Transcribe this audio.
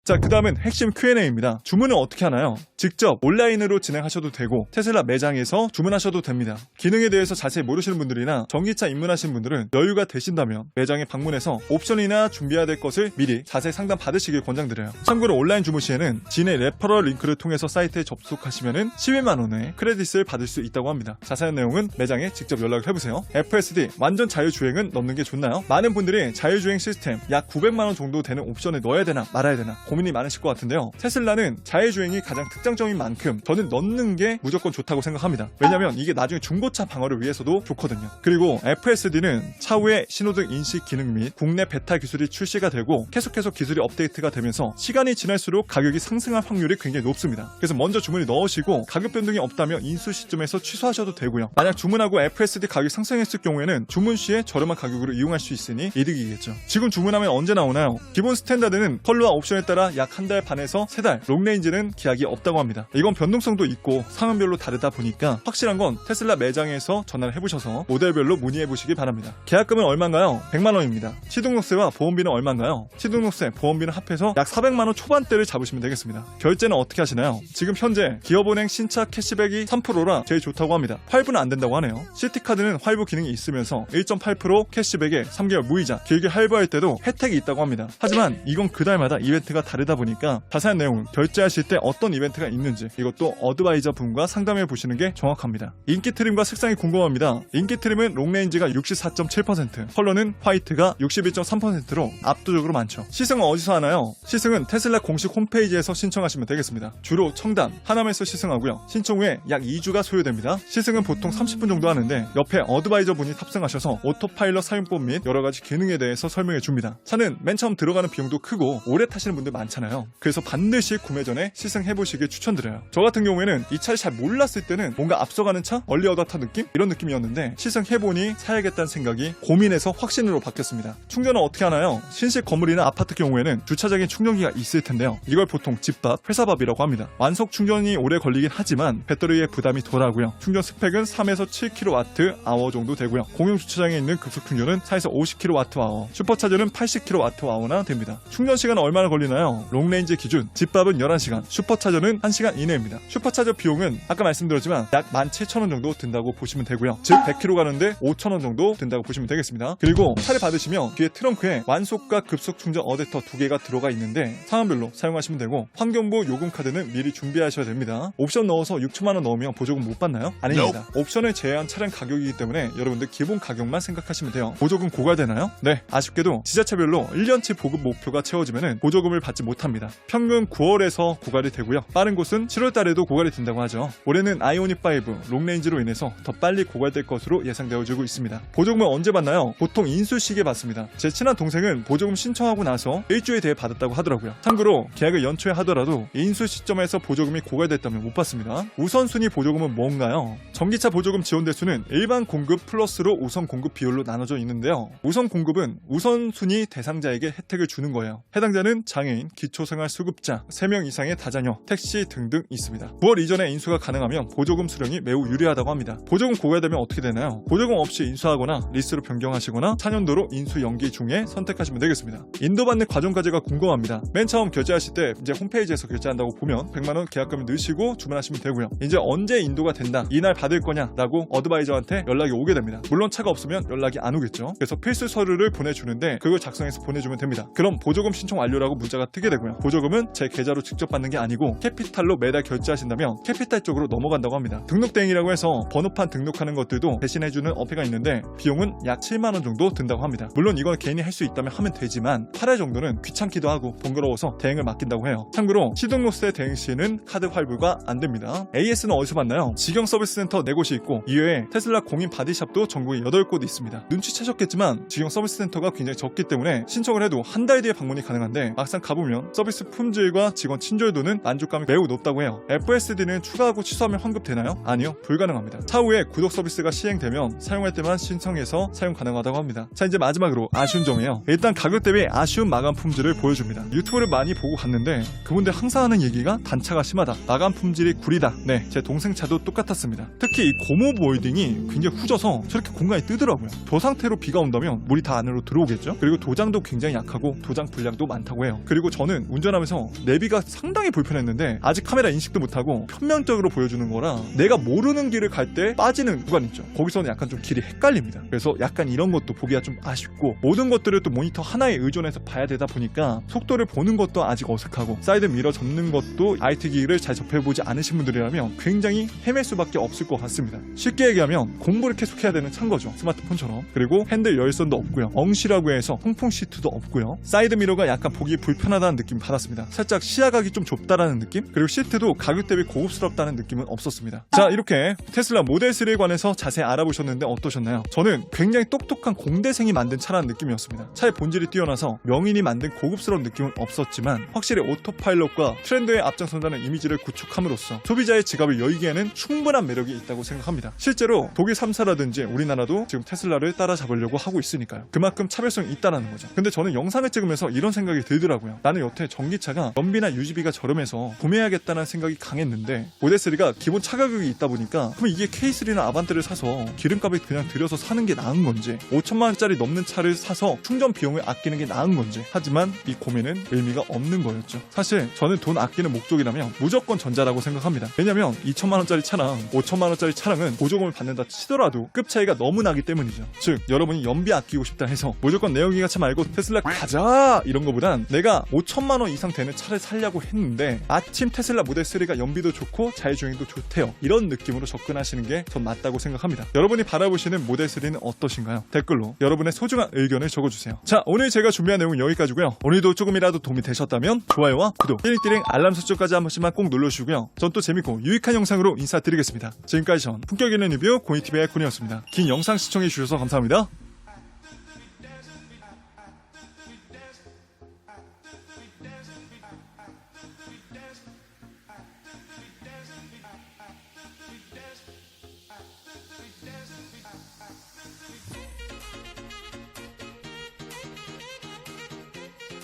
자, 그 다음은 핵심 Q&A입니다. 주문은 어떻게 하나요? 직접 온라인으로 진행하셔도 되고 테슬라 매장에서 주문하셔도 됩니다. 기능에 대해서 자세히 모르시는 분들이나 전기차 입문하신 분들은 여유가 되신다면 매장에 방문해서 옵션이나 준비해야 될 것을 미리 자세히 상담 받으시길 권장드려요. 참고로 온라인 주문 시에는 진의 레퍼럴 링크를 통해서 사이트에 접속하시면 11만원의 크레딧을 받을 수 있다고 합니다. 자세한 내용은 매장에 직접 연락을 해보세요. FSD 완전 자율주행은 넣는 게 좋나요? 많은 분들이 자율주행 시스템 약 900만원 정도 되는 옵션을 넣어야 되나 말아야 되나 고민이 많으실 것 같은데요. 테슬라는 자율주행이 가장 특장점인 만큼 저는 넣는 게 무조건 좋다고 생각합니다. 왜냐면 이게 나중에 중고차 방어를 위해서도 좋거든요. 그리고 FSD는 차후에 신호등 인식 기능 및 국내 베타 기술이 출시가 되고 계속해서 기술이 업데이트가 되면서 시간이 지날수록 가격이 상승할 확률이 굉장히 높습니다. 그래서 먼저 주문을 넣으시고 가격 변동이 없다면 인수 시점에서 취소하셔도 되고요. 만약 주문하고 FSD 가격이 상승했을 경우에는 주문 시에 저렴한 가격으로 이용할 수 있으니 이득이겠죠. 지금 주문하면 언제 나오나요? 기본 스탠다드는 컬러와 옵션에 따라 약 한 달 반에서 3달, 롱레인지는 기약이 없다고 합니다. 이건 변동성도 있고 상황별로 다르다 보니까 확실한 건 테슬라 매장에서 전화를 해보셔서 모델별로 문의해보시기 바랍니다. 계약금은 얼마인가요? 100만원입니다. 시등록세와 보험비는 얼마인가요? 시등록세, 보험비는 합해서 약 400만원 초반대를 잡으시면 되겠습니다. 결제는 어떻게 하시나요? 지금 현재 기업은행 신차 캐시백이 3%라 제일 좋다고 합니다. 할부는 안 된다고 하네요. 시티카드는 할부 기능이 있으면서 1.8% 캐시백에 3개월 무이자, 길게 할부할 때도 혜택이 있다고 합니다. 하지만 이건 그달마다 이벤트가 다르다 보니까 자세한 내용은 결제하실 때 어떤 이벤트가 있는지 이것도 어드바이저 분과 상담해 보시는 게 정확합니다. 인기 트림과 색상이 궁금합니다. 인기 트림은 롱레인지가 64.7%, 컬러는 화이트가 61.3%로 압도적으로 많죠. 시승은 어디서 하나요? 시승은 테슬라 공식 홈페이지에서 신청하시면 되겠습니다. 주로 청담, 하남에서 시승하고요. 신청 후에 약 2주가 소요됩니다. 시승은 보통 30분 정도 하는데 옆에 어드바이저 분이 탑승하셔서 오토파일럿 사용법 및 여러가지 기능에 대해서 설명해 줍니다. 차는 맨 처음 들어가는 비용도 크고 오래 타시는 분들 많잖아요. 그래서 반드시 구매 전에 시승해보시길 추천드려요. 저 같은 경우에는 이 차를 잘 몰랐을 때는 뭔가 앞서가는 차? 얼리 어답터 느낌? 이런 느낌이었는데 시승해보니 사야겠다는 생각이 고민해서 확신으로 바뀌었습니다. 충전은 어떻게 하나요? 신식 건물이나 아파트 경우에는 주차장에 충전기가 있을 텐데요. 이걸 보통 집밥, 회사밥이라고 합니다. 완속 충전이 오래 걸리긴 하지만 배터리에 부담이 덜하고요. 충전 스펙은 3에서 7kWh 정도 되고요. 공용 주차장에 있는 급속 충전은 4에서 50kWh, 슈퍼차저는 80kWh나 됩니다. 충전 시간은 얼마나 걸리나요? 롱레인지 기준 집밥은 11시간, 슈퍼차저는 1시간 이내입니다. 슈퍼차저 비용은 아까 말씀드렸지만 약 17,000원 정도 든다고 보시면 되고요. 즉 100km 가는데 5,000원 정도 든다고 보시면 되겠습니다. 그리고 차를 받으시면 뒤에 트렁크에 완속과 급속 충전 어댑터 2개가 들어가 있는데 상황별로 사용하시면 되고 환경부 요금 카드는 미리 준비하셔야 됩니다. 옵션 넣어서 6천만원 넣으면 보조금 못 받나요? 아닙니다. 옵션을 제외한 차량 가격이기 때문에 여러분들 기본 가격만 생각하시면 돼요. 보조금 고갈되나요? 네, 아쉽게도 지자체별로 1년치 보급 목표가 채워지면 보조금을 받지 못합니다. 평균 9월에서 고갈이 되고요. 빠른 곳은 7월달에도 고갈이 된다고 하죠. 올해는 아이오닉5 롱레인지로 인해서 더 빨리 고갈될 것으로 예상되어지고 있습니다. 보조금은 언제 받나요? 보통 인수 시기에 받습니다. 제 친한 동생은 보조금 신청하고 나서 일주일 뒤에 받았다고 하더라고요. 참고로 계약을 연초에 하더라도 인수 시점에서 보조금이 고갈됐다면 못 받습니다. 우선순위 보조금은 뭔가요? 전기차 보조금 지원 대수는 일반 공급 플러스로 우선 공급 비율로 나눠져 있는데요. 우선 공급은 우선순위 대상자에게 혜택을 주는 거예요. 해당자는 장애인, 기초생활수급자, 3명 이상의 다자녀, 택시 등등 있습니다. 9월 이전에 인수가 가능하면 보조금 수령이 매우 유리하다고 합니다. 보조금 고갈되면 어떻게 되나요? 보조금 없이 인수하거나 리스로 변경하시거나 4년도로 인수 연기 중에 선택하시면 되겠습니다. 인도받는 과정까지가 궁금합니다. 맨 처음 결제하실 때 이제 홈페이지에서 결제한다고 보면 100만원 계약금을 넣으시고 주문하시면 되고요. 이제 언제 인도가 된다, 이날 받을 거냐라고 어드바이저한테 연락이 오게 됩니다. 물론 차가 없으면 연락이 안 오겠죠. 그래서 필수 서류를 보내주는데 그걸 작성해서 보내주면 됩니다. 그럼 보조금 신청 완료라고 문자가 뜨게 되고요. 보조금은 제 계좌로 직접 받는 게 아니고 캐피탈로 매달 결제하신다면 캐피탈 쪽으로 넘어간다고 합니다. 등록대행이라고 해서 번호판 등록하는 것들도 대신해주는 어폐가 있는데 비용은 약 7만원 정도 든다고 합니다. 물론 이건 개인이 할 수 있다면 하면 되지만 8회 정도는 귀찮기도 하고 번거로워서 대행을 맡긴다고 해요. 참고로 시등록세 대행 시에는 카드 활부가 안 됩니다. AS는 어디서 받나요? 직영 서비스 센터 4곳이 있고 이외에 테슬라 공인 바디샵도 전국에 8곳 있습니다. 눈치채셨겠지만 직영 서비스 센터가 굉장히 적기 때문에 신청을 해도 한 달 뒤에 방문이 가능한데 막상 가보면 서비스 품질과 직원 친절도는 만족감이 매우 높다고 해요. FSD는 추가하고 취소하면 환급되나요? 아니요, 불가능합니다. 차후에 구독 서비스가 시행되면 사용할 때만 신청해서 사용 가능하다고 합니다. 자, 이제 마지막으로 아쉬운 점이에요. 일단 가격 대비 아쉬운 마감 품질을 보여줍니다. 유튜브를 많이 보고 갔는데 그분들 항상 하는 얘기가 단차가 심하다, 마감 품질이 구리다. 네, 제 동생 차도 똑같았습니다. 특히 이 고무 몰딩이 굉장히 후져서 저렇게 공간이 뜨더라고요. 저 상태로 비가 온다면 물이 다 안으로 들어오겠죠. 그리고 도장도 굉장히 약하고 도장 분량도 많다고 해요. 그리고 저는 운전하면서 내비가 상당히 불편했는데 아직 카메라 인식도 못하고 편면적으로 보여주는 거라 내가 모르는 길을 갈 때 빠지는 구간 있죠. 거기서는 약간 좀 길이 헷갈립니다. 그래서 약간 이런 것도 보기가 좀 아쉽고 모든 것들을 또 모니터 하나에 의존해서 봐야 되다 보니까 속도를 보는 것도 아직 어색하고 사이드 미러 접는 것도 IT 기기를 잘 접해보지 않으신 분들이라면 굉장히 헤맬 수밖에 없을 것 같습니다. 쉽게 얘기하면 공부를 계속해야 되는 찬 거죠. 스마트폰처럼. 그리고 핸들 열선도 없고요. 엉시라고 해서 통풍 시트도 없고요. 사이드 미러가 약간 보기 불편하다는 느낌 받았습니다. 살짝 시야각이 좀 좁다라는 느낌? 그리고 시트도 가격 대비 고급스럽다는 느낌은 없었습니다. 자, 이렇게 테슬라 모델 3에 관해서 자세히 알아보셨는데 어떠셨나요? 저는 굉장히 똑똑한 공대생이 만든 차라는 느낌이었습니다. 차의 본질이 뛰어나서 명인이 만든 고급스러운 느낌은 없었지만 확실히 오토파일럿과 트렌드에 앞장선다는 이미지를 구축함으로써 소비자의 지갑을 열기에는 충분한 매력이 있다고 생각합니다. 실제로 독일 3사라든지 우리나라도 지금 테슬라를 따라잡으려고 하고 있으니까요. 그만큼 차별성이 있다는 거죠. 근데 저는 영상을 찍으면서 이런 생각이 들더라고요. 나는 여태 전기차가 연비나 유지비가 저렴해서 구매해야겠다는 생각이 강했는데 모델 3가 기본 차 가격이 있다 보니까 그럼 이게 K3나 아반떼를 사서 기름값을 그냥 들여서 사는 게 나은 건지 5천만 원짜리 넘는 차를 사서 충전 비용을 아끼는 게 나은 건지 하지만 이 고민은 의미가 없는 거였죠. 사실 저는 돈 아끼는 목적이라면 무조건 전자라고 생각합니다. 왜냐면 2천만 원짜리 차랑 5천만 원짜리 차량은 보조금을 받는다 치더라도 급 차이가 너무 나기 때문이죠. 즉 여러분이 연비 아끼고 싶다 해서 무조건 내연기관차 말고 테슬라 가자 이런 거보단 내가 5천만 원 이상 되는 차를 살려고 했는데 마침 테슬라 모델 3가 연비도 좋고 자율주행도 좋대요. 이런 느낌으로 접근하시는 게 전 맞다고 생각합니다. 여러분이 바라보시는 모델 3는 어떠신가요? 댓글로 여러분의 소중한 의견을 적어주세요. 자, 오늘 제가 준비한 내용은 여기까지고요. 오늘도 조금이라도 도움이 되셨다면 좋아요와 구독, 띠링띠링 알람 설정까지 한 번씩만 꼭 눌러주시고요. 전 또 재밌고 유익한 영상으로 인사드리겠습니다. 지금까지 전 품격 있는 리뷰 고이티비의 군이었습니다. 긴 영상 시청해주셔서 감사합니다.